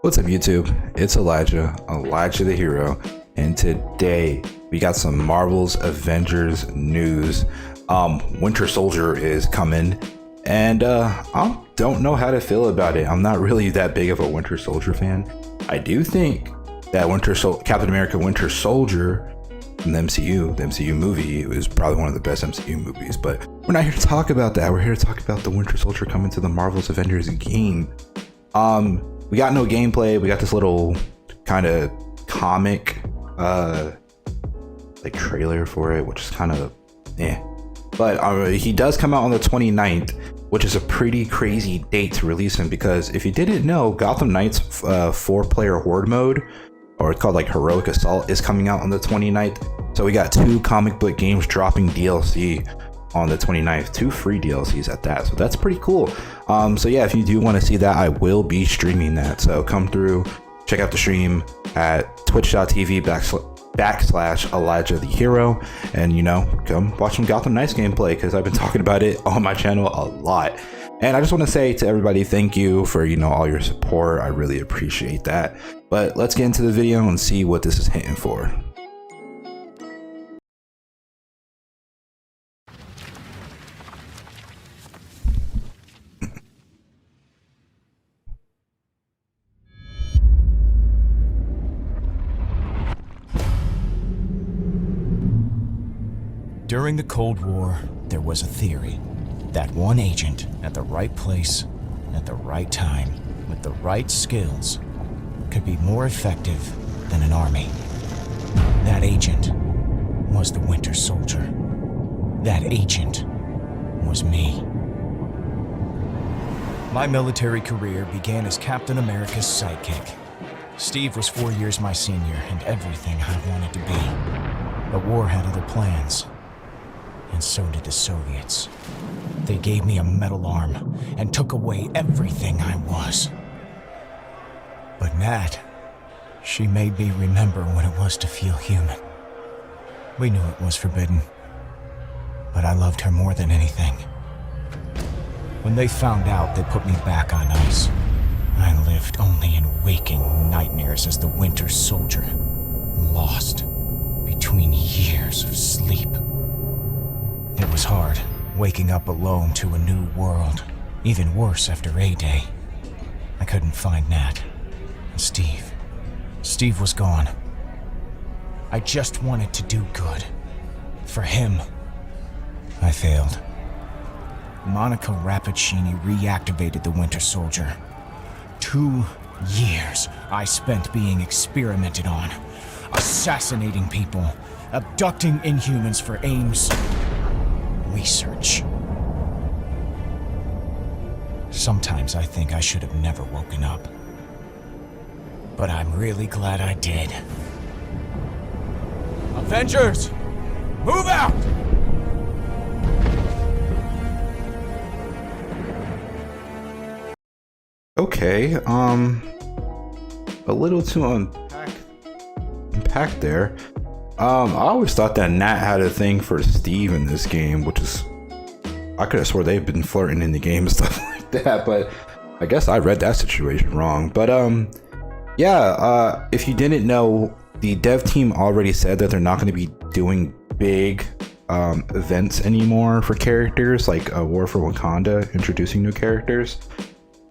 What's up, YouTube? It's Elijah the Hero, and today we got some Marvel's Avengers news. Winter Soldier is coming, and I don't know how to feel about it. I'm not really that big of a Winter Soldier fan. I do think that Captain America Winter Soldier from the MCU movie, was probably one of the best MCU movies, but we're not here to talk about that. We're here to talk about the Winter Soldier coming to the Marvel's Avengers game. We got no gameplay. We got this little kind of comic like trailer for it, which is kind of but he does come out on the 29th, which is a pretty crazy date to release him, because if you didn't know, Gotham Knights 4-player horde mode, or it's called like Heroic Assault, is coming out on the 29th. So we got 2 comic book games dropping DLC on the 29th, 2 free DLCs at that, so that's pretty cool. So yeah, if you do want to see that, I will be streaming that, so come through, check out the stream at twitch.tv// Elijah the Hero, and come watch some Gotham Knights gameplay, because I've been talking about it on my channel a lot. And I just want to say to everybody, thank you for all your support. I really appreciate that. But let's get into the video and see what this is hitting for. During the Cold War, there was a theory that one agent at the right place, at the right time, with the right skills, could be more effective than an army. That agent was the Winter Soldier. That agent was me. My military career began as Captain America's sidekick. Steve was 4 years my senior and everything I wanted to be. The war had other plans. And so did the Soviets. They gave me a metal arm and took away everything I was. But Nat, she made me remember what it was to feel human. We knew it was forbidden, but I loved her more than anything. When they found out, they put me back on ice. I lived only in waking nightmares as the Winter Soldier, lost between years of sleep. It was hard, waking up alone to a new world. Even worse after A-Day. I couldn't find Nat. And Steve. Steve was gone. I just wanted to do good. For him. I failed. Monica Rappaccini reactivated the Winter Soldier. 2 years I spent being experimented on. Assassinating people. Abducting Inhumans for AIM's research. Sometimes I think I should have never woken up. But I'm really glad I did. Avengers! Move out! Okay, a little to unpack there. I always thought that Nat had a thing for Steve in this game, which is, I could have swore they've been flirting in the game and stuff like that, but I guess I read that situation wrong. But yeah, if you didn't know, the dev team already said that they're not going to be doing big events anymore for characters, like War for Wakanda, introducing new characters.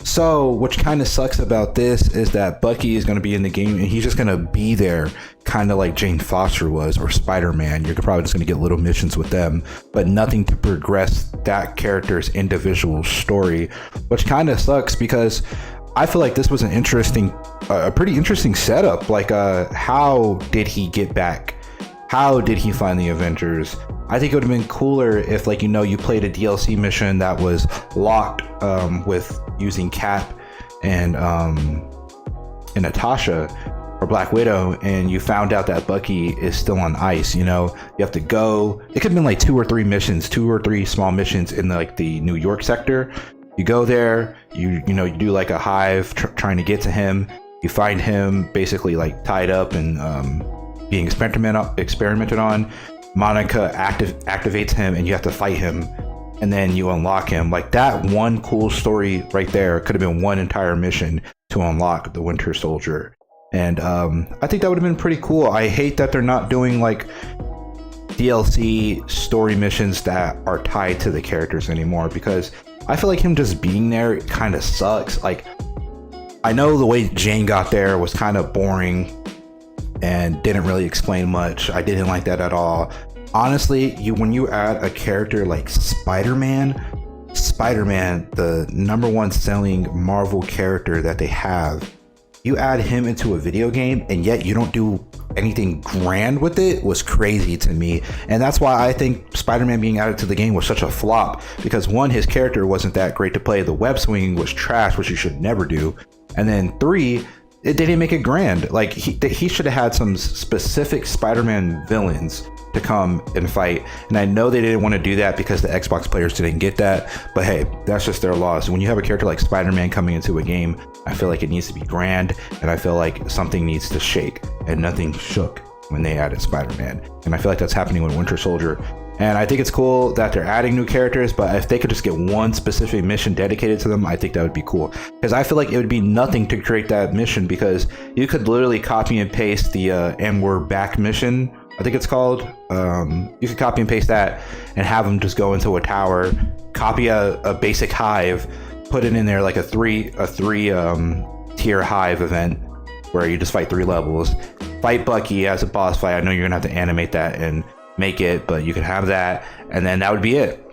So, which kind of sucks about this is that Bucky is going to be in the game, and he's just going to be there, kind of like Jane Foster was, or Spider-Man. You're probably just going to get little missions with them, but nothing to progress that character's individual story, which kind of sucks, because I feel like this was an interesting, a pretty interesting setup. Like, how did he get back? How did he find the Avengers? I think it would have been cooler if, like, you played a DLC mission that was locked with using Cap and Natasha or Black Widow, and you found out that Bucky is still on ice. You have to go. It could have been like 2 or 3 missions, 2 or 3 small missions in the New York sector. You go there, you do like a hive trying to get to him. You find him basically like tied up and being experimented on. Monica activates him, and you have to fight him. and then you unlock him. Like, that one cool story right there could have been one entire mission to unlock the Winter Soldier. And I think that would have been pretty cool. I hate that they're not doing like DLC story missions that are tied to the characters anymore, because I feel like him just being there kind of sucks. Like, I know the way Jane got there was kind of boring and didn't really explain much. I didn't like that at all. Honestly, when you add a character like Spider-Man, the #1 selling Marvel character that they have, you add him into a video game and yet you don't do anything grand with it, was crazy to me. And that's why I think Spider-Man being added to the game was such a flop, because one, his character wasn't that great to play, the web swinging was trash, which you should never do, and then 3, they didn't make it grand. Like, he should have had some specific Spider-Man villains to come and fight, and I know they didn't want to do that because the Xbox players didn't get that, but hey, that's just their loss. When you have a character like Spider-Man coming into a game, I feel like it needs to be grand, and I feel like something needs to shake, and nothing shook when they added Spider-Man, and I feel like that's happening with Winter Soldier. And I think it's cool that they're adding new characters, but if they could just get one specific mission dedicated to them, I think that would be cool. Because I feel like it would be nothing to create that mission, because you could literally copy and paste the And We're Back mission, I think it's called. You could copy and paste that and have them just go into a tower, copy a basic hive, put it in there like a three tier hive event where you just fight 3 levels, fight Bucky as a boss fight. I know you're gonna have to animate that and make it, but you can have that, and then that would be it.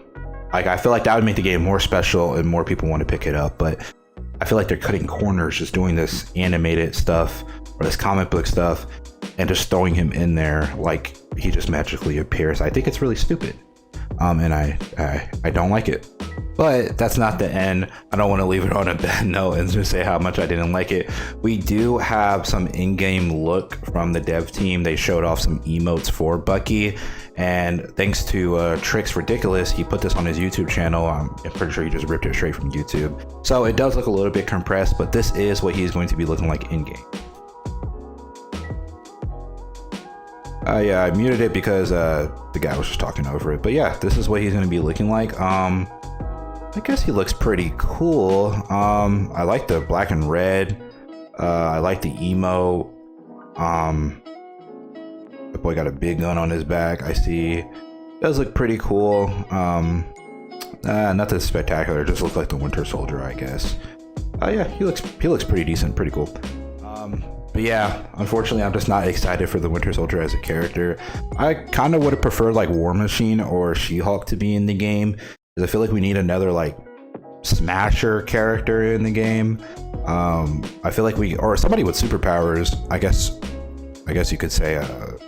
Like, I feel like that would make the game more special and more people want to pick it up. But I feel like they're cutting corners just doing this animated stuff or this comic book stuff and just throwing him in there like he just magically appears. I think it's really stupid, and I don't like it. But that's not the end. I don't want to leave it on a bad note and just say how much I didn't like it. We do have some in-game look from the dev team. They showed off some emotes for Bucky, and thanks to Tricks Ridiculous, he put this on his YouTube channel. I'm pretty sure he just ripped it straight from YouTube. So it does look a little bit compressed, but this is what he's going to be looking like in-game. Yeah, I muted it because the guy was just talking over it. But yeah, this is what he's going to be looking like. I guess he looks pretty cool. I like the black and red. I like the emo. The boy got a big gun on his back. I see. Does look pretty cool. Nothing spectacular. Just looks like the Winter Soldier, I guess. Yeah, he looks pretty decent, pretty cool. But yeah, unfortunately, I'm just not excited for the Winter Soldier as a character. I kind of would have preferred like War Machine or She-Hulk to be in the game, because I feel like we need another like smasher character in the game. I feel like or somebody with superpowers. I guess you could say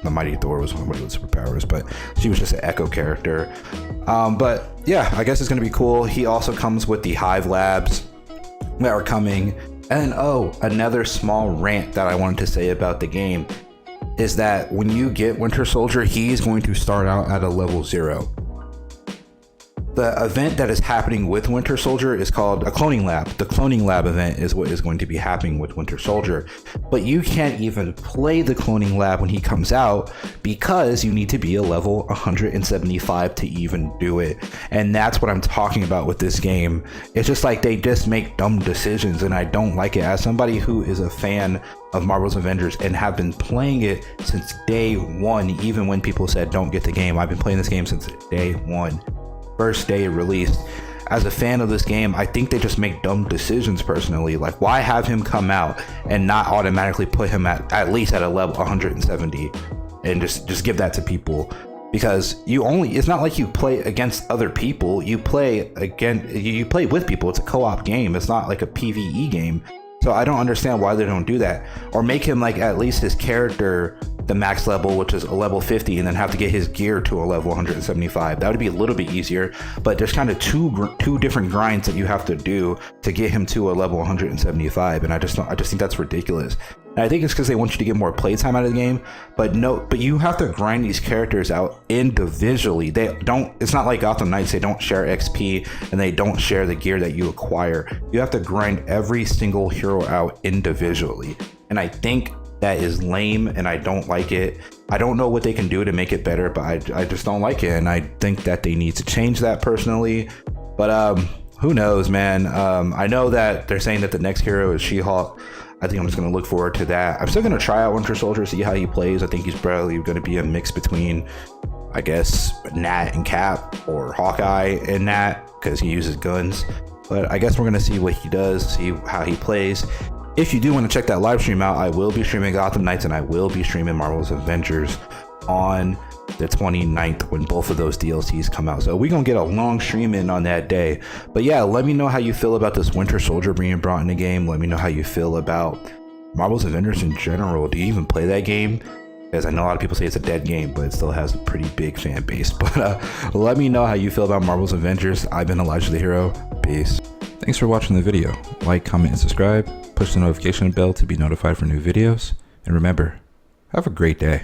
the Mighty Thor was somebody with superpowers, but she was just an Echo character. But yeah, I guess it's gonna be cool. He also comes with the Hive Labs that are coming. And another small rant that I wanted to say about the game is that when you get Winter Soldier, he's going to start out at a level 0. The event that is happening with Winter Soldier is called a cloning lab. The cloning lab event is what is going to be happening with Winter Soldier. But you can't even play the cloning lab when he comes out, because you need to be a level 175 to even do it. And that's what I'm talking about with this game. It's just like they just make dumb decisions, and I don't like it. As somebody who is a fan of Marvel's Avengers and have been playing it since day 1, even when people said don't get the game, I've been playing this game since day 1. First day it released. As a fan of this game, I think they just make dumb decisions personally. Like, why have him come out and not automatically put him at least at a level 170 and just give that to people? Because it's not like you play against other people. You play with people. It's a co-op game. It's not like a PvE game. So I don't understand why they don't do that, or make him like at least his character the max level, which is a level 50, and then have to get his gear to a level 175. That would be a little bit easier, but there's kind of two different grinds that you have to do to get him to a level 175, and I just think that's ridiculous. And I think it's because they want you to get more playtime out of the game, but you have to grind these characters out individually. It's not like Gotham Knights, they don't share XP and they don't share the gear that you acquire. You have to grind every single hero out individually. And I think that is lame, and I don't like it. I don't know what they can do to make it better, but I just don't like it, and I think that they need to change that personally. But who knows, man. I know that they're saying that the next hero is She-Hulk. I think I'm just going to look forward to that. I'm still going to try out Winter Soldier, see how he plays. I think he's probably going to be a mix between, I guess, Nat and Cap, or Hawkeye and Nat, because he uses guns. But I guess we're going to see what he does, see how he plays. If you do want to check that live stream out, I will be streaming Gotham Knights, and I will be streaming Marvel's Avengers on the 29th when both of those DLCs come out. So we're gonna get a long stream in on that day. But yeah, let me know how you feel about this Winter Soldier being brought in the game. Let me know how you feel about Marvel's Avengers in general. Do you even play that game? Because I know a lot of people say it's a dead game, but it still has a pretty big fan base. But let me know how you feel about Marvel's Avengers. I've been Elijah the Hero. Peace. Thanks for watching the video. Like, comment, and subscribe. Push the notification bell to be notified for new videos. And remember, have a great day.